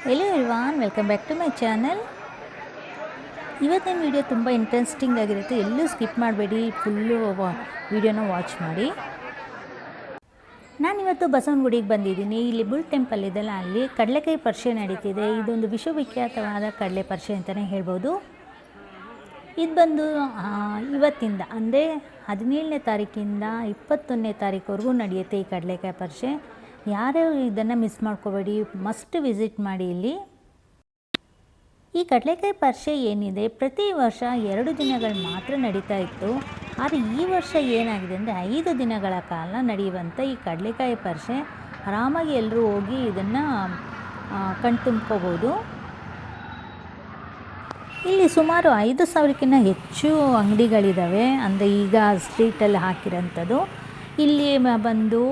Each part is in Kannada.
Hello everyone, welcome back to my channel. ಇವತ್ತಿನ ವಿಡಿಯೋ ತುಂಬ ಇಂಟ್ರೆಸ್ಟಿಂಗ್ ಆಗಿರುತ್ತೆ. ಎಲ್ಲೂ ಸ್ಕಿಪ್ ಮಾಡಬೇಡಿ, ಫುಲ್ಲು ವಿಡಿಯೋನ ವಾಚ್ ಮಾಡಿ. ನಾನಿವತ್ತು ಬಸವನಗುಡಿಗೆ ಬಂದಿದ್ದೀನಿ. ಇಲ್ಲಿ ಬುಲ್ ಟೆಂಪಲ್ ಇದೆಲ್ಲ, ಅಲ್ಲಿ ಕಡಲೆಕಾಯಿ ಪರಿಷೆ ನಡೀತಿದೆ. ಇದೊಂದು ವಿಶ್ವವಿಖ್ಯಾತವಾದ ಕಡಲೆ ಪರಿಷೆ ಅಂತಲೇ ಹೇಳ್ಬೋದು. ಇದು ಬಂದು ಇವತ್ತಿಂದ ಅಂದರೆ 17ನೇ ತಾರೀಕಿಂದ 21ನೇ ತಾರೀಕುವರೆಗೂ ನಡೆಯುತ್ತೆ ಈ ಕಡಲೆಕಾಯಿ ಪರಿಷೆ. ಯಾರ್ಯಾರು ಇದನ್ನು ಮಿಸ್ ಮಾಡ್ಕೋಬೇಡಿ, ಮಸ್ಟ್ ವಿಸಿಟ್ ಮಾಡಿ. ಇಲ್ಲಿ ಈ ಕಡಲೆಕಾಯಿ ಪರಿಷೆ ಏನಿದೆ, ಪ್ರತಿ ವರ್ಷ 2 ದಿನಗಳು ಮಾತ್ರ ನಡೀತಾ ಇತ್ತು. ಆದರೆ ಈ ವರ್ಷ ಏನಾಗಿದೆ ಅಂದರೆ 5 ದಿನಗಳ ಕಾಲ ನಡೆಯುವಂಥ ಈ ಕಡಲೆಕಾಯಿ ಪರಿಷೆ ಆರಾಮಾಗಿ ಎಲ್ಲರೂ ಹೋಗಿ ಇದನ್ನು ಕಣ್ತುಂಬ್ಕೋಬೋದು. ಇಲ್ಲಿ ಸುಮಾರು 5,000ಕ್ಕಿಂತ ಹೆಚ್ಚು ಅಂಗಡಿಗಳಿದ್ದಾವೆ, ಅಂದರೆ ಈಗ ಸ್ಟ್ರೀಟಲ್ಲಿ ಹಾಕಿರೋಂಥದ್ದು. ಇಲ್ಲಿ ಬಂದು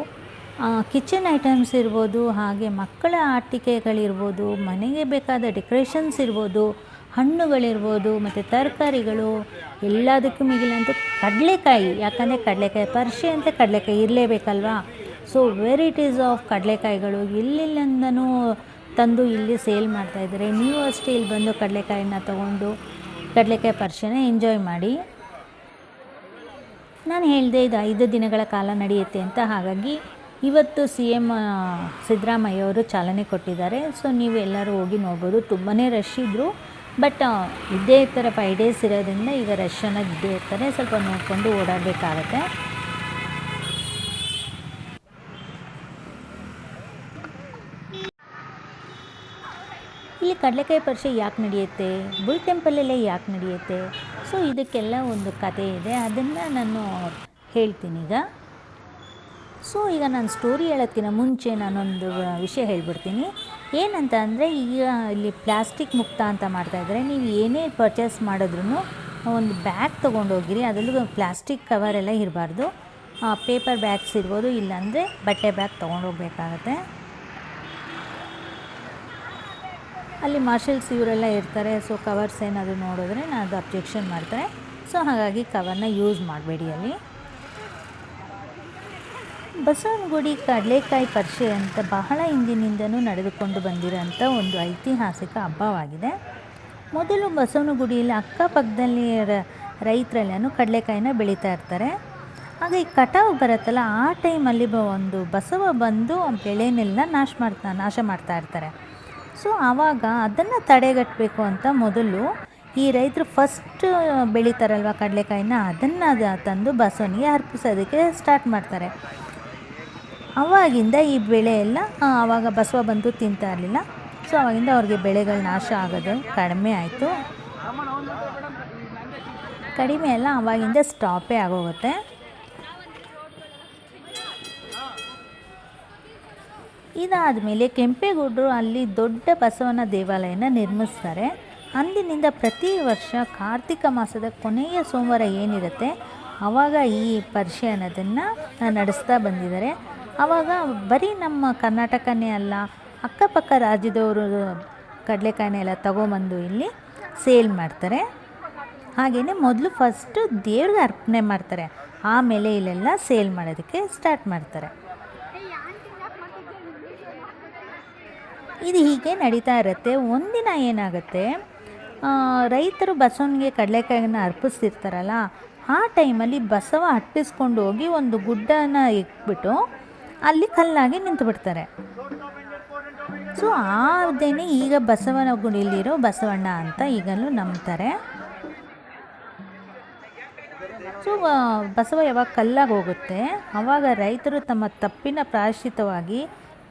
ಕಿಚನ್ ಐಟಮ್ಸ್ ಇರ್ಬೋದು, ಹಾಗೆ ಮಕ್ಕಳ ಆಟಿಕೆಗಳಿರ್ಬೋದು, ಮನೆಗೆ ಬೇಕಾದ ಡೆಕೋರೇಷನ್ಸ್ ಇರ್ಬೋದು, ಹಣ್ಣುಗಳಿರ್ಬೋದು, ಮತ್ತು ತರಕಾರಿಗಳು, ಎಲ್ಲದಕ್ಕೂ ಮಿಗಿಲಂತೂ ಕಡಲೆಕಾಯಿ. ಯಾಕಂದರೆ ಕಡಲೆಕಾಯಿ ಪರಿಷೆ ಅಂತ ಕಡಲೆಕಾಯಿ ಇರಲೇಬೇಕಲ್ವಾ. ಸೊ ವೆರೈಟೀಸ್ ಆಫ್ ಕಡಲೆಕಾಯಿಗಳು ಎಲ್ಲೆಲ್ಲಿಂದನೂ ತಂದು ಇಲ್ಲಿ ಸೇಲ್ ಮಾಡ್ತಾಯಿದ್ದಾರೆ. ನೀವು ಅಷ್ಟೇ ಇಲ್ಲಿ ಬಂದು ಕಡಲೆಕಾಯಿನ ತೊಗೊಂಡು ಕಡಲೆಕಾಯಿ ಪರಿಷೆನ ಎಂಜಾಯ್ ಮಾಡಿ. ನಾನು ಹೇಳಿದೆ ಇದು 5 ದಿನಗಳ ಕಾಲ ನಡೆಯುತ್ತೆ ಅಂತ. ಹಾಗಾಗಿ ಇವತ್ತು CM ಸಿದ್ದರಾಮಯ್ಯ ಅವರು ಚಾಲನೆ ಕೊಟ್ಟಿದ್ದಾರೆ. ಸೊ ನೀವು ಎಲ್ಲರೂ ಹೋಗಿ ನೋಡ್ಬೋದು. ತುಂಬಾ ರಶ್ ಇದ್ದರು, ಬಟ್ ಇದ್ದೇ ಇರ್ತಾರೆ. 5 ಡೇಸ್ ಇರೋದ್ರಿಂದ ಈಗ ರಶ್ ಅನ್ನೋದು ಇದ್ದೇ ಇರ್ತಾರೆ. ಸ್ವಲ್ಪ ನೋಡಿಕೊಂಡು ಓಡಾಡಬೇಕಾಗತ್ತೆ. ಇಲ್ಲಿ ಕಡಲೆಕಾಯಿ ಪರಿಷೆ ಯಾಕೆ ನಡೆಯುತ್ತೆ, ಬುಲ್ ಟೆಂಪಲಲ್ಲೇ ಯಾಕೆ ನಡೆಯುತ್ತೆ, ಸೊ ಇದಕ್ಕೆಲ್ಲ ಒಂದು ಕತೆ ಇದೆ. ಅದನ್ನು ನಾನು ಹೇಳ್ತೀನಿ ಈಗ. ಸೊ ಈಗ ನಾನು ಸ್ಟೋರಿ ಹೇಳೋದಕ್ಕಿಂತ ಮುಂಚೆ ನಾನೊಂದು ವಿಷಯ ಹೇಳ್ಬಿಡ್ತೀನಿ. ಏನಂತ ಅಂದರೆ, ಈಗ ಇಲ್ಲಿ ಪ್ಲಾಸ್ಟಿಕ್ ಮುಕ್ತ ಅಂತ ಮಾಡ್ತಾಯಿದ್ದಾರೆ. ನೀವು ಏನೇ ಪರ್ಚೇಸ್ ಮಾಡಿದ್ರೂ ಒಂದು ಬ್ಯಾಗ್ ತೊಗೊಂಡೋಗಿರಿ. ಅದರಲ್ಲೂ ಪ್ಲಾಸ್ಟಿಕ್ ಕವರೆಲ್ಲ ಇರಬಾರ್ದು. ಪೇಪರ್ ಬ್ಯಾಗ್ಸ್ ಇರ್ಬೋದು, ಇಲ್ಲಾಂದರೆ ಬಟ್ಟೆ ಬ್ಯಾಗ್ ತೊಗೊಂಡೋಗ್ಬೇಕಾಗತ್ತೆ. ಅಲ್ಲಿ ಮಾರ್ಷಲ್ಸ್ ಇವರೆಲ್ಲ ಇರ್ತಾರೆ. ಸೊ ಕವರ್ಸ್ ಏನಾದರೂ ನೋಡಿದ್ರೆ ಅದು ಅಬ್ಜೆಕ್ಷನ್ ಮಾಡ್ತಾರೆ. ಸೊ ಹಾಗಾಗಿ ಕವರ್ನ ಯೂಸ್ ಮಾಡಬೇಡಿ. ಅಲ್ಲಿ ಬಸವನಗುಡಿ ಕಡಲೆಕಾಯಿ ಪರಿಷೆ ಅಂತ ಬಹಳ ಹಿಂದಿನಿಂದನೂ ನಡೆದುಕೊಂಡು ಬಂದಿರೋಂಥ ಒಂದು ಐತಿಹಾಸಿಕ ಹಬ್ಬವಾಗಿದೆ. ಮೊದಲು ಬಸವನಗುಡಿಯಲ್ಲಿ ಅಕ್ಕಪಕ್ಕದಲ್ಲಿ ರೈತರೆಲ್ಲನೂ ಕಡಲೆಕಾಯಿನ ಬೆಳೀತಾ ಇರ್ತಾರೆ. ಆಗ ಈ ಕಟಾವು ಬರುತ್ತಲ್ಲ, ಆ ಟೈಮಲ್ಲಿ ಒಂದು ಬಸವ ಬಂದು ಬೆಳೆನೆಲ್ಲ ನಾಶ ಮಾಡ್ತಾ ಇರ್ತಾರೆ. ಸೊ ಆವಾಗ ಅದನ್ನು ತಡೆಗಟ್ಟಬೇಕು ಅಂತ ಮೊದಲು ಈ ರೈತರು ಫಸ್ಟ್ ಬೆಳೀತಾರಲ್ವ ಕಡಲೆಕಾಯಿನ, ಅದನ್ನು ತಂದು ಬಸವನಿಗೆ ಅರ್ಪಿಸೋದಕ್ಕೆ ಸ್ಟಾರ್ಟ್ ಮಾಡ್ತಾರೆ. ಆವಾಗಿಂದ ಈ ಬೆಳೆ ಎಲ್ಲ ಆವಾಗ ಬಸವ ಬಂದು ತಿಂತಾ ಇರಲಿಲ್ಲ. ಸೊ ಆವಾಗಿಂದ ಅವ್ರಿಗೆ ಬೆಳೆಗಳು ನಾಶ ಆಗೋದು ಕಡಿಮೆ ಆಯಿತು. ಕಡಿಮೆ ಎಲ್ಲ ಆವಾಗಿಂದ ಸ್ಟಾಪೇ ಆಗೋಗುತ್ತೆ. ಇದಾದ ಮೇಲೆ ಕೆಂಪೇಗೌಡರು ಅಲ್ಲಿ ದೊಡ್ಡ ಬಸವನ ದೇವಾಲಯನ ನಿರ್ಮಿಸ್ತಾರೆ. ಅಂದಿನಿಂದ ಪ್ರತಿ ವರ್ಷ ಕಾರ್ತಿಕ ಮಾಸದ ಕೊನೆಯ ಸೋಮವಾರ ಏನಿರುತ್ತೆ, ಆವಾಗ ಈ ಪರಿಷೆ ಅನ್ನೋದನ್ನು ನಡೆಸ್ತಾ ಬಂದಿದ್ದಾರೆ. ಆವಾಗ ಬರೀ ನಮ್ಮ ಕರ್ನಾಟಕನೇ ಅಲ್ಲ, ಅಕ್ಕಪಕ್ಕ ರಾಜ್ಯದವರು ಕಡಲೆಕಾಯಿನೆಲ್ಲ ತೊಗೊಂಬಂದು ಇಲ್ಲಿ ಸೇಲ್ ಮಾಡ್ತಾರೆ. ಹಾಗೆಯೇ ಮೊದಲು ಫಸ್ಟು ದೇವ್ರಿಗೆ ಅರ್ಪಣೆ ಮಾಡ್ತಾರೆ, ಆಮೇಲೆ ಇಲ್ಲೆಲ್ಲ ಸೇಲ್ ಮಾಡೋದಕ್ಕೆ ಸ್ಟಾರ್ಟ್ ಮಾಡ್ತಾರೆ. ಇದು ಹೀಗೆ ನಡೀತಾ ಇರುತ್ತೆ. ಒಂದಿನ ಏನಾಗುತ್ತೆ, ರೈತರು ಬಸವನಿಗೆ ಕಡಲೆಕಾಯಿನ ಅರ್ಪಿಸ್ತಿರ್ತಾರಲ್ಲ, ಆ ಟೈಮಲ್ಲಿ ಬಸವ ಹಟ್ಟಿಸ್ಕೊಂಡು ಹೋಗಿ ಒಂದು ಗುಡ್ಡನ ಇಟ್ಬಿಟ್ಟು ಅಲ್ಲಿ ಕಲ್ಲಾಗಿ ನಿಂತುಬಿಡ್ತಾರೆ. ಸೊ ಅದೇನೆ ಈಗ ಬಸವನ ಗುಡಿಯಲ್ಲಿರೋ ಬಸವಣ್ಣ ಅಂತ ಈಗಲೂ ನಂಬ್ತಾರೆ. ಸೊ ಬಸವ ಯಾವಾಗ ಕಲ್ಲಾಗಿ ಹೋಗುತ್ತೆ, ಆವಾಗ ರೈತರು ತಮ್ಮ ತಪ್ಪಿನ ಪ್ರಾಯಶ್ಚಿತ್ತವಾಗಿ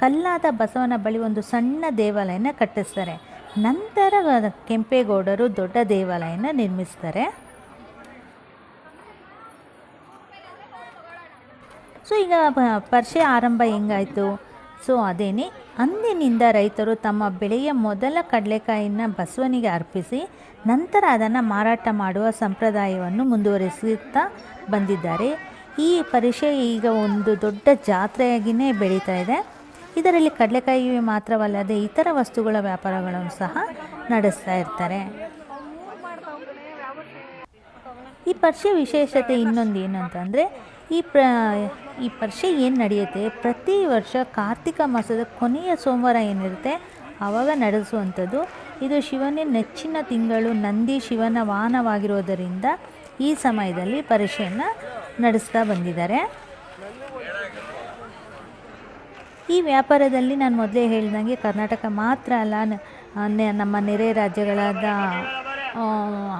ಕಲ್ಲಾದ ಬಸವನ ಬಳಿ ಒಂದು ಸಣ್ಣ ದೇವಾಲಯನ ಕಟ್ಟಿಸ್ತಾರೆ. ನಂತರ ಕೆಂಪೇಗೌಡರು ದೊಡ್ಡ ದೇವಾಲಯನ ನಿರ್ಮಿಸ್ತಾರೆ. ಸೊ ಈಗ ಪರಿಷೆ ಆರಂಭ ಹೆಂಗಾಯಿತು, ಸೊ ಅದೇನೆ ಅಂದಿನಿಂದ ರೈತರು ತಮ್ಮ ಬೆಳೆಯ ಮೊದಲ ಕಡಲೆಕಾಯಿನ ಬಸವನಿಗೆ ಅರ್ಪಿಸಿ ನಂತರ ಅದನ್ನು ಮಾರಾಟ ಮಾಡುವ ಸಂಪ್ರದಾಯವನ್ನು ಮುಂದುವರಿಸುತ್ತಾ ಬಂದಿದ್ದಾರೆ. ಈ ಪರಿಷೆ ಈಗ ಒಂದು ದೊಡ್ಡ ಜಾತ್ರೆಯಾಗಿಯೇ ಬೆಳೀತಾ ಇದೆ. ಇದರಲ್ಲಿ ಕಡಲೆಕಾಯಿ ಮಾತ್ರವಲ್ಲದೆ ಇತರ ವಸ್ತುಗಳ ವ್ಯಾಪಾರಗಳನ್ನು ಸಹ ನಡೆಸ್ತಾ ಇರ್ತಾರೆ. ಈ ಪರಿಷೆ ವಿಶೇಷತೆ ಇನ್ನೊಂದು ಏನು ಅಂತಂದರೆ, ಈ ಪರಿಷೆ ಏನು ನಡೆಯುತ್ತೆ, ಪ್ರತಿ ವರ್ಷ ಕಾರ್ತಿಕ ಮಾಸದ ಕೊನೆಯ ಸೋಮವಾರ ಏನಿರುತ್ತೆ ಆವಾಗ ನಡೆಸುವಂಥದ್ದು. ಇದು ಶಿವನ ನೆಚ್ಚಿನ ತಿಂಗಳು, ನಂದಿ ಶಿವನ ವಾಹನವಾಗಿರೋದರಿಂದ ಈ ಸಮಯದಲ್ಲಿ ಪರೀಕ್ಷೆಯನ್ನು ನಡೆಸ್ತಾ ಬಂದಿದ್ದಾರೆ. ಈ ವ್ಯಾಪಾರದಲ್ಲಿ ನಾನು ಮೊದಲೇ ಹೇಳ್ದಂಗೆ ಕರ್ನಾಟಕ ಮಾತ್ರ ಅಲ್ಲ, ನಮ್ಮ ನೆರೆ ರಾಜ್ಯಗಳಾದ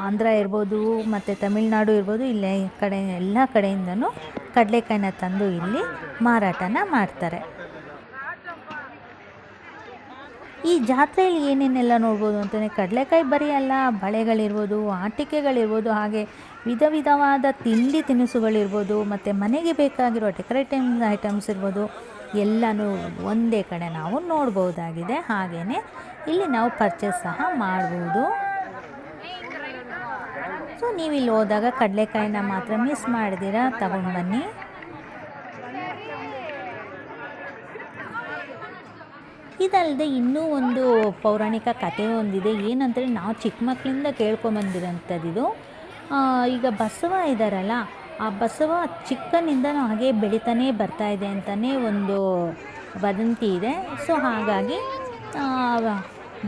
ಆಂಧ್ರ ಇರ್ಬೋದು ಮತ್ತು ತಮಿಳುನಾಡು ಇರ್ಬೋದು, ಇಲ್ಲೇ ಕಡೆ ಎಲ್ಲ ಕಡೆಯಿಂದನೂ ಕಡಲೆಕಾಯಿನ ತಂದು ಇಲ್ಲಿ ಮಾರಾಟನ ಮಾಡ್ತಾರೆ. ಈ ಜಾತ್ರೆಯಲ್ಲಿ ಏನೇನೆಲ್ಲ ನೋಡ್ಬೋದು ಅಂತಂದರೆ ಕಡಲೆಕಾಯಿ ಬರೀ ಅಲ್ಲ, ಬಳೆಗಳಿರ್ಬೋದು, ಆಟಿಕೆಗಳಿರ್ಬೋದು, ಹಾಗೆ ವಿಧ ವಿಧವಾದ ತಿಂಡಿ ತಿನಿಸುಗಳಿರ್ಬೋದು, ಮತ್ತು ಮನೆಗೆ ಬೇಕಾಗಿರೋ ಡೆಕೋರೇಟಿವ್ ಐಟಮ್ಸ್ ಇರ್ಬೋದು, ಎಲ್ಲನೂ ಒಂದೇ ಕಡೆ ನಾವು ನೋಡ್ಬೋದಾಗಿದೆ. ಹಾಗೆಯೇ ಇಲ್ಲಿ ನಾವು ಪರ್ಚೇಸ್ ಸಹ ಮಾಡ್ಬೋದು. ಸೊ ನೀವು ಇಲ್ಲಿ ಹೋದಾಗ ಕಡಲೆಕಾಯಿನ ಮಾತ್ರ ಮಿಸ್ ಮಾಡಿದಿರ ತಗೊಂಡು ಬನ್ನಿ. ಇದಲ್ಲದೆ ಇನ್ನೂ ಒಂದು ಪೌರಾಣಿಕ ಕಥೆ ಒಂದಿದೆ. ಏನಂದರೆ ನಾವು ಚಿಕ್ಕ ಮಕ್ಕಳಿಂದ ಕೇಳ್ಕೊಂಬಂದಿರೋಂಥದ್ದು. ಈಗ ಬಸವ ಇದ್ದಾರಲ್ಲ, ಆ ಬಸವ ಚಿಕ್ಕನಿಂದನೂ ಹಾಗೆ ಬೆಳೀತಾನೇ ಬರ್ತಾ ಇದೆ ಅಂತಲೇ ಒಂದು ವದಂತಿ ಇದೆ. ಸೊ ಹಾಗಾಗಿ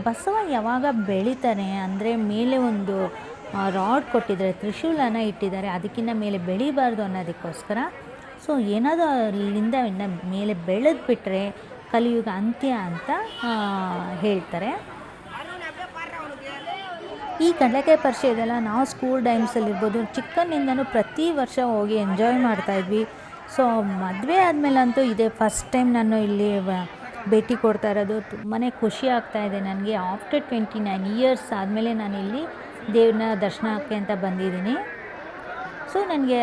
ಬಸವ ಯಾವಾಗ ಬೆಳೀತಾನೆ ಅಂದರೆ ಮೇಲೆ ಒಂದು ರಾಡ್ ಕೊಟ್ಟಿದ್ದಾರೆ, ತ್ರಿಶೂಲನ ಇಟ್ಟಿದ್ದಾರೆ, ಅದಕ್ಕಿಂತ ಮೇಲೆ ಬೆಳಿಬಾರ್ದು ಅನ್ನೋದಕ್ಕೋಸ್ಕರ. ಸೊ ಏನಾದರೂ ಅಲ್ಲಿಂದ ಮೇಲೆ ಬೆಳೆದು ಬಿಟ್ಟರೆ ಕಲಿಯುಗ ಅಂತ್ಯ ಅಂತ ಹೇಳ್ತಾರೆ. ಈ ಕಡಲೆಕಾಯಿ ಪರಿಷೆ ಇದೆಲ್ಲ ನಾವು ಸ್ಕೂಲ್ ಟೈಮ್ಸಲ್ಲಿರ್ಬೋದು ಚಿಕ್ಕನಿಂದನೂ ಪ್ರತಿ ವರ್ಷ ಹೋಗಿ ಎಂಜಾಯ್ ಮಾಡ್ತಾಯಿದ್ವಿ. ಸೊ ಮದುವೆ ಆದಮೇಲಂತೂ ಇದೇ ಫಸ್ಟ್ ಟೈಮ್ ನಾನು ಇಲ್ಲಿ ಭೇಟಿ ಕೊಡ್ತಾ ಇರೋದು. ತುಂಬಾ ಖುಷಿ ಆಗ್ತಾಯಿದೆ ನನಗೆ. ಆಫ್ಟರ್ 29 ಇಯರ್ಸ್ ಆದಮೇಲೆ ನಾನು ಇಲ್ಲಿ ದೇವ್ರನ್ನ ದರ್ಶನಕ್ಕೆ ಅಂತ ಬಂದಿದ್ದೀನಿ. ಸೊ ನನಗೆ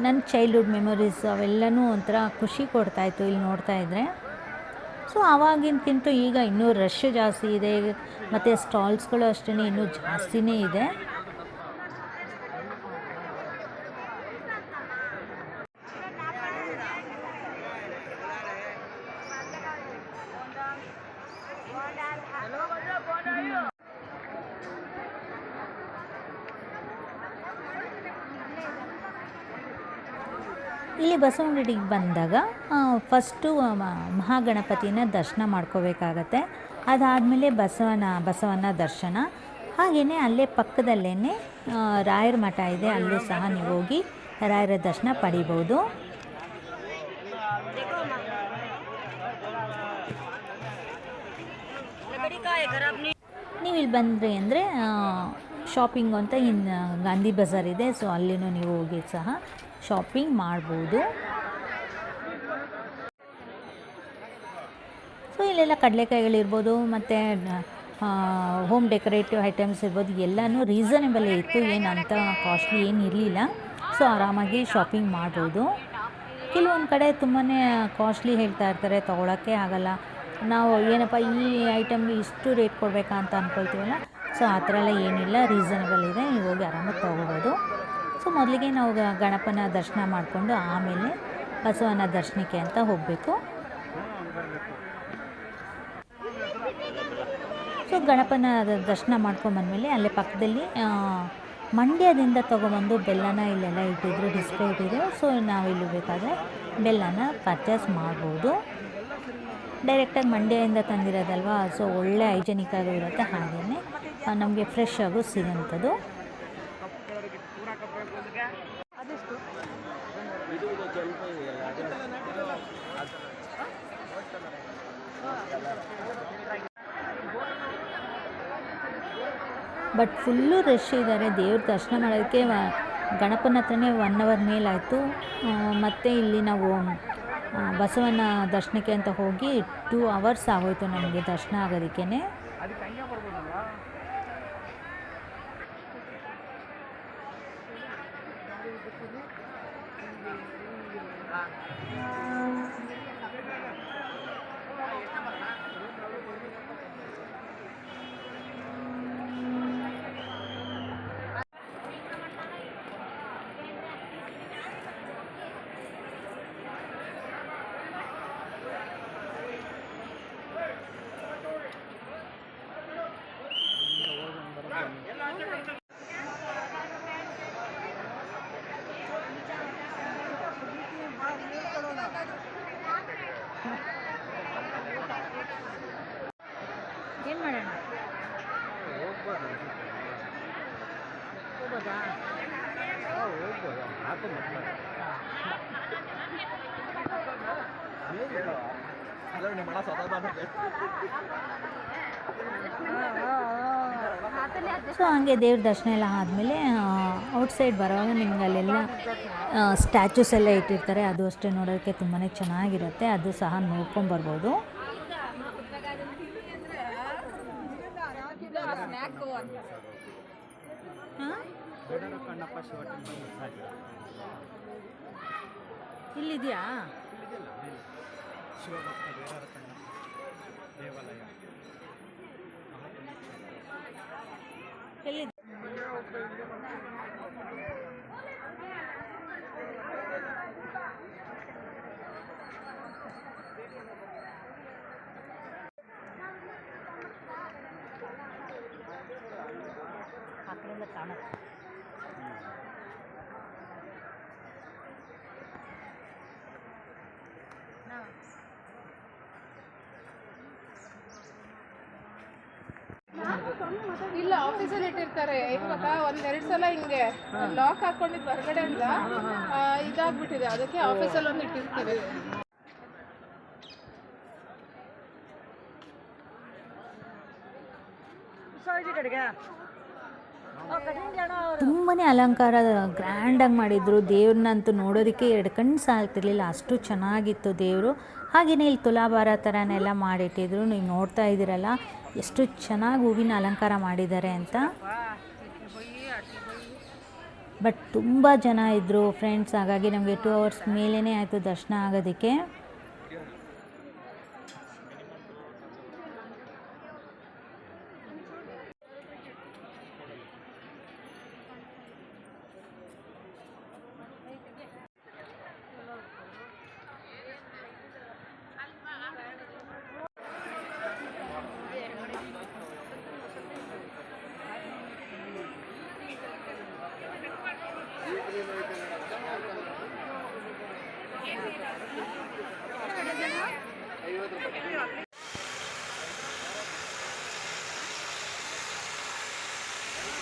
ನನ್ನ ಚೈಲ್ಡ್ಹುಡ್ ಮೆಮೊರೀಸ್ ಅವೆಲ್ಲನೂ ಒಂಥರ ಖುಷಿ ಕೊಡ್ತಾಯಿತ್ತು ಇಲ್ಲಿ ನೋಡ್ತಾ ಇದ್ದರೆ. ಸೊ ಆವಾಗಿನಕ್ಕಿಂತ ಈಗ ಇನ್ನೂ ರಶ್ ಜಾಸ್ತಿ ಇದೆ, ಮತ್ತು ಸ್ಟಾಲ್ಸ್ಗಳು ಅಷ್ಟೇ ಇನ್ನೂ ಜಾಸ್ತಿನೇ ಇದೆ. ಇಲ್ಲಿ ಬಸವನಗುಡಿಗೆ ಬಂದಾಗ ಫಸ್ಟು ಮಹಾಗಣಪತಿನ ದರ್ಶನ ಮಾಡ್ಕೋಬೇಕಾಗತ್ತೆ. ಅದಾದಮೇಲೆ ಬಸವನ ದರ್ಶನ. ಹಾಗೆಯೇ ಅಲ್ಲೇ ಪಕ್ಕದಲ್ಲೇ ರಾಯರ ಮಠ ಇದೆ, ಅಲ್ಲೂ ಸಹ ನೀವು ಹೋಗಿ ರಾಯರ ದರ್ಶನ ಪಡಿಬೋದು. ನೀವು ಇಲ್ಲಿ ಬಂದ್ರಿ ಅಂದರೆ ಶಾಪಿಂಗ್ ಅಂತ ಇನ್ನು ಗಾಂಧಿ ಬಜಾರ್ ಇದೆ. ಸೊ ಅಲ್ಲಿನೂ ನೀವು ಹೋಗಿ ಸಹ ಶಾಪಿಂಗ್ ಮಾಡ್ಬೋದು. ಸೊ ಇಲ್ಲೆಲ್ಲ ಕಡಲೆಕಾಯಿಗಳಿರ್ಬೋದು, ಮತ್ತು ಹೋಮ್ ಡೆಕೋರೇಟಿವ್ ಐಟಮ್ಸ್ ಇರ್ಬೋದು, ಎಲ್ಲನೂ ರೀಸನೇಬಲೇ ಇತ್ತು, ಏನಂತ ಕಾಸ್ಟ್ಲಿ ಏನು ಇರಲಿಲ್ಲ. ಸೊ ಆರಾಮಾಗಿ ಶಾಪಿಂಗ್ ಮಾಡ್ಬೋದು. ಕೆಲವೊಂದು ಕಡೆ ತುಂಬಾ ಕಾಸ್ಟ್ಲಿ ಹೇಳ್ತಾ ಇರ್ತಾರೆ, ತೊಗೊಳಕ್ಕೆ ಆಗಲ್ಲ. ನಾವು ಏನಪ್ಪ ಈ ಐಟಮ್ಗೆ ಇಷ್ಟು ರೇಟ್ ಕೊಡಬೇಕಾ ಅಂತ ಅಂದ್ಕೊಳ್ತೀವಲ್ಲ. ಸೊ ಆ ಥರ ಎಲ್ಲ ಏನಿಲ್ಲ, ರೀಸನೇಬಲ್ ಇದೆ, ನೀವು ಹೋಗಿ ಆರಾಮಾಗಿ ತೊಗೋಬೋದು. ಸೊ ಮೊದಲಿಗೆ ನಾವು ಗಣಪನ ದರ್ಶನ ಮಾಡಿಕೊಂಡು ಆಮೇಲೆ ಬಸವನ ದರ್ಶನಕ್ಕೆ ಅಂತ ಹೋಗಬೇಕು. ಸೊ ಗಣಪನ ದರ್ಶನ ಮಾಡ್ಕೊಂಬಂದಮೇಲೆ ಅಲ್ಲೇ ಪಕ್ಕದಲ್ಲಿ ಮಂಡ್ಯದಿಂದ ತೊಗೊಬಂದು ಬೆಲ್ಲನ ಇಲ್ಲೆಲ್ಲ ಇಟ್ಟಿದ್ರು, ಡಿಸ್ಪ್ಲೇ ಇಟ್ಟಿದ್ರು. ಸೊ ನಾವು ಇಲ್ಲಿ ಬೇಕಾದರೆ ಬೆಲ್ಲನ ಪರ್ಚೇಸ್ ಮಾಡ್ಬೋದು. ಡೈರೆಕ್ಟಾಗಿ ಮಂಡ್ಯದಿಂದ ತಂದಿರೋದಲ್ವ, ಸೊ ಒಳ್ಳೆ ಹೈಜೆನಿಕ್ ಆಗೂ ಇರುತ್ತೆ, ಹಾಗೆಯೇ ನಮಗೆ ಫ್ರೆಶ್ ಆಗು ಸಿಗೋಂಥದ್ದು. ಬಟ್ ಫುಲ್ಲು ರಶ್ ಇದ್ದಾರೆ. ದೇವ್ರ ದರ್ಶನ ಮಾಡೋದಕ್ಕೆ ಗಣಪನ ಹತ್ರನೇ 1 hour ಮೇಲಾಯಿತು. ಮತ್ತು ಇಲ್ಲಿ ನಾವು ಬಸವನ ದರ್ಶನಕ್ಕೆ ಅಂತ ಹೋಗಿ 2 hours ಆಗೋಯಿತು ನಮಗೆ ದರ್ಶನ ಆಗೋದಕ್ಕೇ. ಮಾಡೋಣ? ಹೋಗ್ಬೋದಾ? ಸೊ ಹಂಗೆ ದೇವ್ರ ದರ್ಶನ ಎಲ್ಲ ಆದಮೇಲೆ ಔಟ್ಸೈಡ್ ಬರೋವಾಗ ನಿಮ್ಗೆ ಅಲ್ಲೆಲ್ಲ ಸ್ಟ್ಯಾಚುಸ್ ಎಲ್ಲ ಇಟ್ಟಿರ್ತಾರೆ. ಅದು ಅಷ್ಟೇ ನೋಡೋದಕ್ಕೆ ತುಂಬಾ ಚೆನ್ನಾಗಿರುತ್ತೆ. ಅದು ಸಹ ನೋಡ್ಕೊಂಬರ್ಬೋದು. ಇಲ್ಲಿದೆಯಾ? ಎಲ್ಲಿ? ಆ ಕಡೆಯಿಂದ ಕಾಣುತ್ತೆ. ಇಲ್ಲ, ಆಫೀಸಲ್ಲಿ ಇಟ್ಟಿರ್ತಾರೆ. ಇವಾಗ ಒಂದೆರಡು ಸಲ ಹಿಂಗೆ ಲಾಕ್ ಹಾಕೊಂಡಿದ್ದು ಹೊರಗಡೆ ಅಂತ ಇದಾಗ್ಬಿಟ್ಟಿದೆ. ಅದಕ್ಕೆ ಆಫೀಸಲ್ಲಿ ಒಂದು ಇಟ್ಟಿರ್ತೀವಿ. ತುಂಬಾ ಅಲಂಕಾರ ಗ್ರ್ಯಾಂಡಾಗಿ ಮಾಡಿದರು. ದೇವ್ರನ್ನಂತೂ ನೋಡೋದಕ್ಕೆ ಎರಡು ಕಣ್ಣು ಸಾಲ್ತಿರ್ಲಿಲ್ಲ, ಅಷ್ಟು ಚೆನ್ನಾಗಿತ್ತು ದೇವರು. ಹಾಗೆಯೇ ಇಲ್ಲಿ ತುಲಾಭಾರ ಥರನೆಲ್ಲ ಮಾಡಿಟ್ಟಿದ್ರು. ನೀವು ನೋಡ್ತಾ ಇದ್ದೀರಲ್ಲ ಎಷ್ಟು ಚೆನ್ನಾಗಿ ಹೂವಿನ ಅಲಂಕಾರ ಮಾಡಿದ್ದಾರೆ ಅಂತ. ಬಟ್ ತುಂಬ ಜನ ಇದ್ದರು ಫ್ರೆಂಡ್ಸ್, ಹಾಗಾಗಿ ನಮಗೆ 2 hours ಮೇಲೇ ಆಯಿತು ದರ್ಶನ ಆಗೋದಕ್ಕೆ.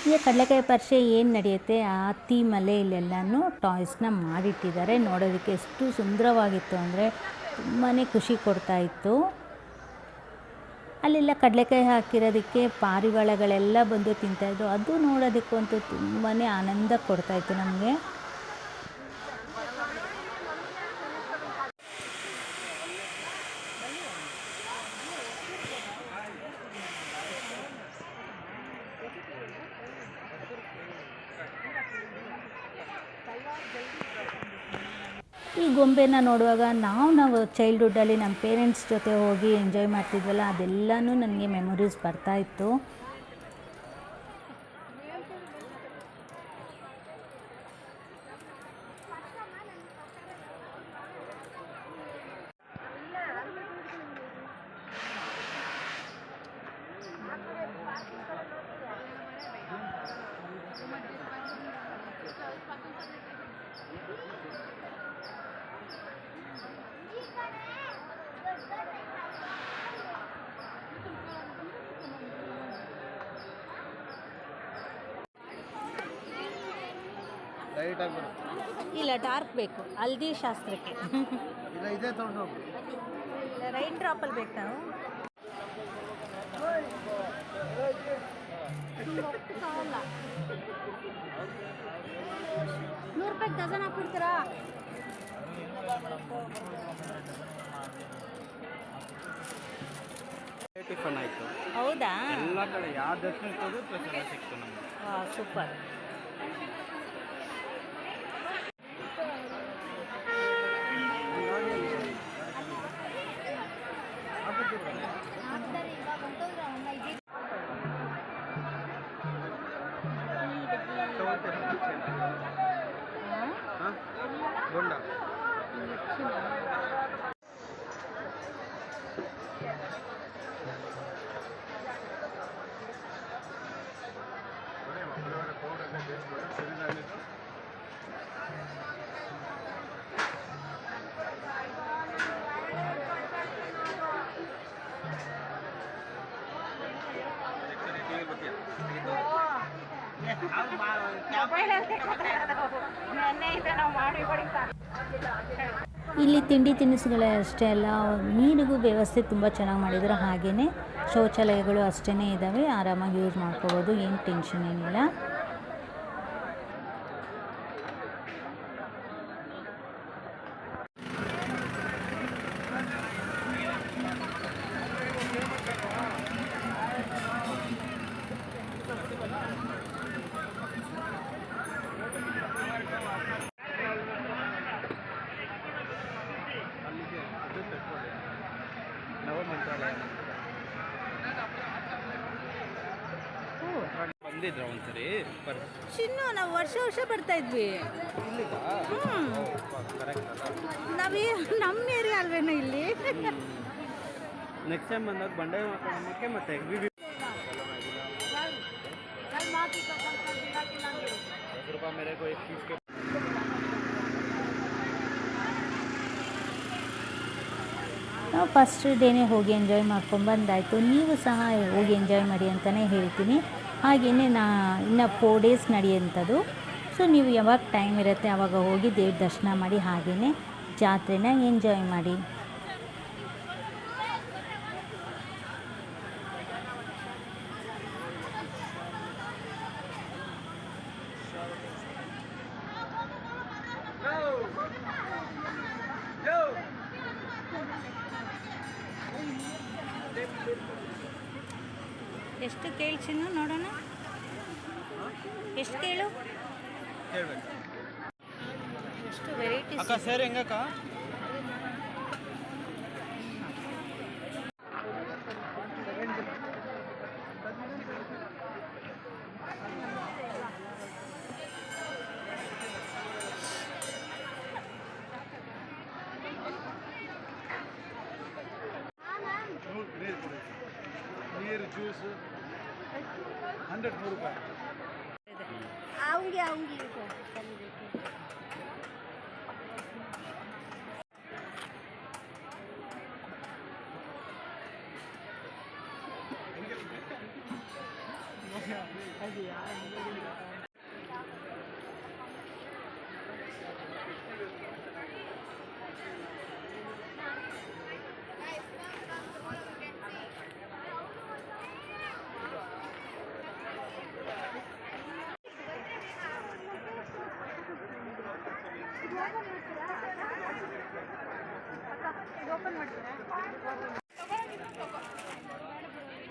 ಈ ಕಡಲೆಕಾಯಿ ಪರಿಷೆ ಏನು ನಡೆಯುತ್ತೆ ಆ ಥೀಮಲ್ಲೇ ಇಲ್ಲೆಲ್ಲನೂ ಟಾಯ್ಸ್ನ ಮಾಡಿಟ್ಟಿದ್ದಾರೆ. ನೋಡೋದಕ್ಕೆ ಎಷ್ಟು ಸುಂದರವಾಗಿತ್ತು ಅಂದರೆ ತುಂಬಾ ಖುಷಿ ಕೊಡ್ತಾಯಿತ್ತು. ಅಲ್ಲೆಲ್ಲ ಕಡಲೆಕಾಯಿ ಹಾಕಿರೋದಕ್ಕೆ ಪಾರಿವಾಳಗಳೆಲ್ಲ ಬಂದು ತಿಂತಾಯಿದ್ದು. ಅದು ನೋಡೋದಕ್ಕಂತೂ ತುಂಬಾ ಆನಂದ ಕೊಡ್ತಾಯಿತ್ತು ನಮಗೆ. ಈ ಗೊಂಬೆನ ನೋಡುವಾಗ ನಾವು ಚೈಲ್ಡ್ಹುಡ್ಡಲ್ಲಿ ನಮ್ಮ ಪೇರೆಂಟ್ಸ್ ಜೊತೆ ಹೋಗಿ ಎಂಜಾಯ್ ಮಾಡ್ತಿದ್ವಲ್ಲ, ಅದೆಲ್ಲನೂ ನನಗೆ ಮೆಮೊರೀಸ್ ಬರ್ತಾಯಿತ್ತು. ಇಲ್ಲ, ಡಾರ್ಕ್ ಬೇಕು, ಹಲ್ದಿ ಶಾಸ್ತ್ರಕ್ಕೆ. ರೈನ್ ಡ್ರಾಪಲ್ಲಿ ಬೇಕು ನಾವು. ₹100 ಡಜನ್ ಹಾಕ್ಬಿಡ್ತೀರಾ? ಟಿಫನ್ ಆಯಿತು. ಹೌದಾ? ಎಲ್ಲ ಕಡೆ ಯಾವ ದರ್ಶನಕ್ಕೆ ಹೋದ್ರು ಪ್ರಸಾದ ಸಿಕ್ತು ನಮಗೆ. ಸೂಪರ್. ಬೋಂಡ ಇಲ್ಲಿ ತಿಂಡಿ ತಿನಿಸುಗಳಷ್ಟೇ ಅಲ್ಲ, ನೀರಿಗೂ ವ್ಯವಸ್ಥೆ ತುಂಬ ಚೆನ್ನಾಗಿ ಮಾಡಿದ್ದಾರೆ. ಹಾಗೆಯೇ ಶೌಚಾಲಯಗಳು ಅಷ್ಟೇ ಇದ್ದಾವೆ, ಆರಾಮಾಗಿ ಯೂಸ್ ಮಾಡ್ಕೋಬೋದು, ಏನು ಟೆನ್ಷನ್ ಏನಿಲ್ಲ. ಅಲ್ಲಿಗೆ ಇದು ತಗೊಳ್ಳಿ, ನವಮಂತ್ರಾಲಯ ಬಂದಿದ್ರ ಒಂದ್ಸರಿ ಚಿನ್ನು, ನಾವು ವರ್ಷ ಬರ್ತಾ ಇದ್ವಿ. ಕರೆಕ್ಟ್ ಅಲ್ಲ. ನಾವೇ ನಮ್ಮ ಏರಿಯಾ ಅಲ್ವೇನೋ ಇಲ್ಲಿ. ನೆಕ್ಸ್ಟ್ ಟೈಮ್ ಬಂದಾಗ ಬಂಡೆ ಮಾತಾಡೋಕ್ಕೆ ಮತ್ತೆ ₹10 मेरे को एक चीज़ के ನಾವು ಫಸ್ಟ್ ಡೇನೇ ಹೋಗಿ ಎಂಜಾಯ್ ಮಾಡ್ಕೊಂಡು ಬಂದಾಯಿತು. ನೀವು ಸಹ ಹೋಗಿ ಎಂಜಾಯ್ ಮಾಡಿ ಅಂತಲೇ ಹೇಳ್ತೀನಿ. ಹಾಗೆಯೇ ಇನ್ನು 4 ಡೇಸ್ ನಡೆಯುವಂಥದ್ದು. ಸೊ ನೀವು ಯಾವಾಗ ಟೈಮ್ ಇರುತ್ತೆ ಆವಾಗ ಹೋಗಿ ದೇವ್ರ ದರ್ಶನ ಮಾಡಿ, ಹಾಗೆಯೇ ಜಾತ್ರೆನ ಎಂಜಾಯ್ ಮಾಡಿ. ಎಷ್ಟು ಕೇಳ್ಸಿನ್ನು ನೋಡೋಣ, ಎಷ್ಟು ಕೇಳು, ಹೇಳ್ಬೇಕು. ಎಷ್ಟು ವೆರೈಟೀಸ್. ಅಕ್ಕ ಸೇರಿ ಹೆಂಗಕ್ಕ? ನೀರು ಜ್ಯೂಸ್ 100 ರೂಪಾಯಿ. ಆਉਂಗೆ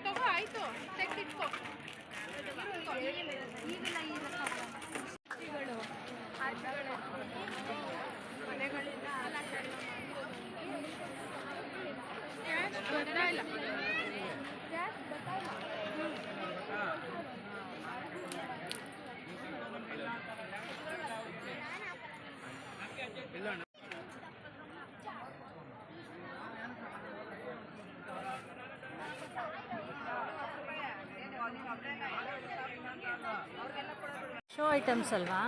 ತಗೋ, ಆಯ್ತು, ತೆಗ್ದಿಟ್ಕೋ. ಮನೆಗಳಿಂದ ಗೊತ್ತಾಯಿಲ್ಲ. ಶೋ ಐಟಮ್ಸ್ ಅಲ್ವಾ,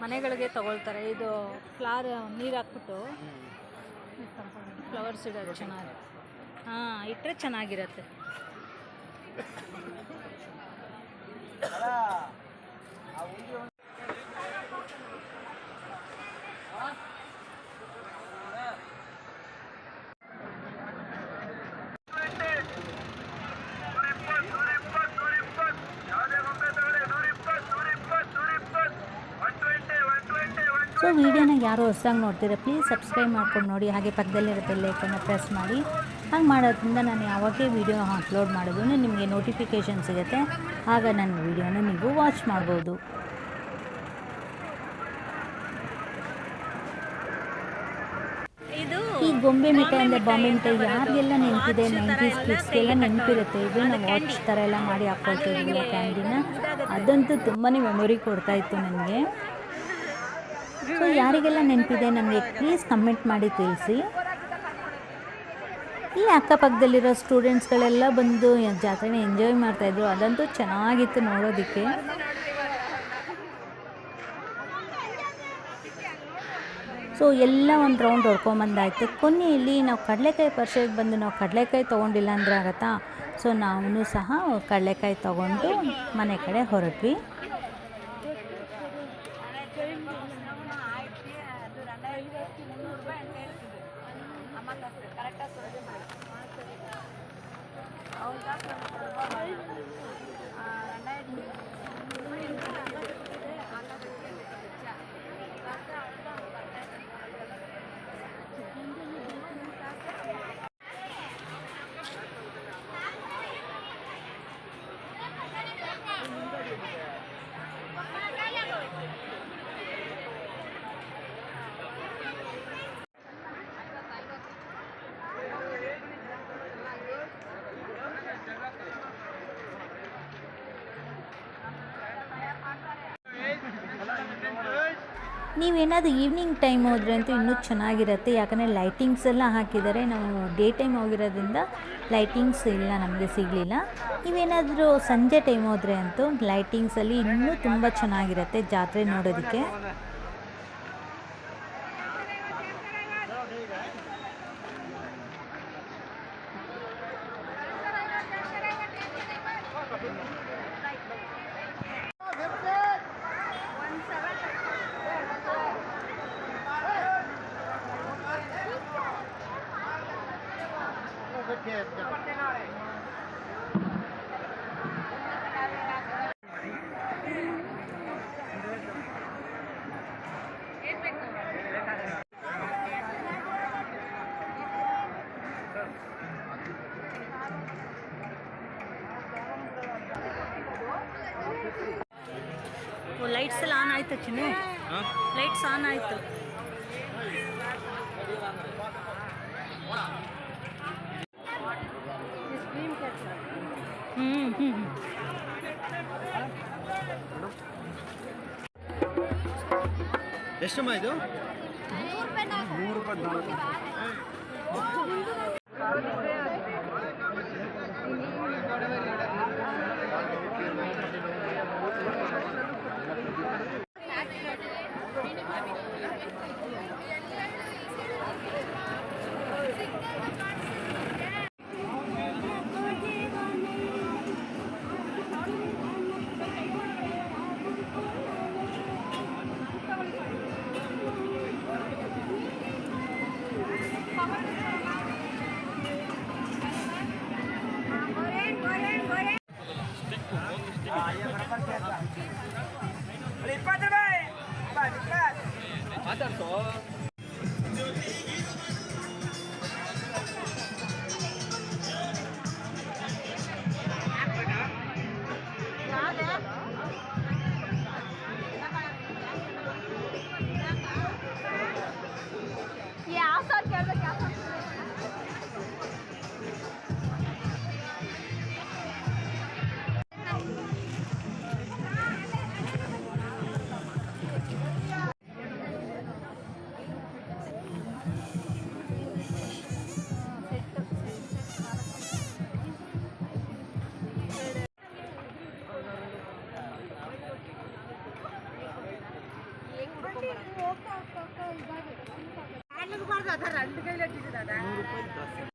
ಮನೆಗಳಿಗೆ ತಗೊಳ್ತಾರೆ. ಇದು ಫ್ಲವರ್ ನೀರು ಹಾಕ್ಬಿಟ್ಟು ಫ್ಲವರ್ಸ್ ಇಡೋದು ಚೆನ್ನಾಗಿ, ಹಾಂ, ಇಟ್ಟರೆ ಚೆನ್ನಾಗಿರುತ್ತೆ. ಸೊ ವಿಡಿಯೋನ ಯಾರು ಹೊಸದಾಗಿ ನೋಡ್ತೀರಾ ಪ್ಲೀಸ್ ಸಬ್ಸ್ಕ್ರೈಬ್ ಮಾಡ್ಕೊಂಡು ನೋಡಿ, ಹಾಗೆ ಪಕ್ಕದಲ್ಲಿರೋ ಬೆಲ್ ಐಕನ್ನ ಪ್ರೆಸ್ ಮಾಡಿ. ಹಾಗೆ ಮಾಡೋದ್ರಿಂದ ನಾನು ಯಾವಾಗಲೇ ವೀಡಿಯೋ ಅಪ್ಲೋಡ್ ಮಾಡಿದ್ರು ನಿಮಗೆ ನೋಟಿಫಿಕೇಷನ್ ಸಿಗುತ್ತೆ, ಆಗ ನನ್ನ ವೀಡಿಯೋನ ನೀವು ವಾಚ್ ಮಾಡ್ಬೋದು. ಈ ಗೊಂಬೆ ಮಿಠಾಯಿ ಅಂದರೆ ಬಾಂಬೆ ಮಿಠಾಯಿ ಯಾರಿಗೆಲ್ಲ ನೆನಪಿದೆ, 90s ಕಿಡ್ಸ್ಗೆಲ್ಲ ನೆನಪಿರುತ್ತೆ. ಇದು ನಾವು ವಾಚ್ ಥರ ಎಲ್ಲ ಮಾಡಿ ಹಾಕ್ಕೊಳ್ತಿದ್ವಿ ಕ್ಯಾಂಡಿನ, ಅದಂತೂ ತುಂಬಾ ಮೆಮೊರಿ ಕೊಡ್ತಾಯಿತ್ತು ನನಗೆ. ಸೊ ಯಾರಿಗೆಲ್ಲ ನೆನಪಿದೆ ನಮಗೆ ಪ್ಲೀಸ್ ಕಮೆಂಟ್ ಮಾಡಿ ತಿಳಿಸಿ. ಇಲ್ಲಿ ಅಕ್ಕಪಕ್ಕದಲ್ಲಿರೋ ಸ್ಟೂಡೆಂಟ್ಸ್ಗಳೆಲ್ಲ ಬಂದು ಜಾತ್ರೆನ ಎಂಜಾಯ್ ಮಾಡ್ತಾಯಿದ್ರು, ಅದಂತೂ ಚೆನ್ನಾಗಿತ್ತು ನೋಡೋದಕ್ಕೆ. ಸೊ ಎಲ್ಲ ಒಂದು ರೌಂಡ್ ಹೊಡ್ಕೊಂಬಂದಾಯಿತು. ಕೊನೆಯಲ್ಲಿ ನಾವು ಕಡಲೆಕಾಯಿ ಪರಿಷೆಗೆ ಬಂದು ನಾವು ಕಡಲೆಕಾಯಿ ತೊಗೊಂಡಿಲ್ಲ ಅಂದರೆ ಆಗುತ್ತಾ, ಸೊ ನಾವು ಸಹ ಕಡಲೆಕಾಯಿ ತೊಗೊಂಡು ಮನೆ ಕಡೆ ಹೊರಟ್ವಿ. ನೀವೇನಾದರೂ ಈವ್ನಿಂಗ್ ಟೈಮ್ ಹೋದರೆ ಅಂತೂ ಇನ್ನೂ ಚೆನ್ನಾಗಿರುತ್ತೆ, ಯಾಕಂದರೆ ಲೈಟಿಂಗ್ಸ್ ಎಲ್ಲ ಹಾಕಿದ್ದಾರೆ. ನಾವು ಡೇ ಟೈಮ್ ಹೋಗಿರೋದ್ರಿಂದ ಲೈಟಿಂಗ್ಸ್ ಇಲ್ಲ, ನಮಗೆ ಸಿಗಲಿಲ್ಲ. ನೀವೇನಾದರೂ ಸಂಜೆ ಟೈಮ್ ಹೋದರೆ ಅಂತೂ ಲೈಟಿಂಗ್ಸಲ್ಲಿ ಇನ್ನೂ ತುಂಬ ಚೆನ್ನಾಗಿರುತ್ತೆ ಜಾತ್ರೆ ನೋಡೋದಕ್ಕೆ. ಲೈಟ್ಸ್ ಎಲ್ಲ ಆನ್ ಆಯಿತು ಚಿನ್ನು, ಲೈಟ್ಸ್ ಆನ್ ಆಯಿತು. ಎಷ್ಟಮ್ಮ ಇದು? 100 ರೂಪಾಯಿ 4. ಹೋಗ್ತಾ ಹೋಗ್ತಾ ಹೋಗ್ತಾ 2 ಕೈಲಿ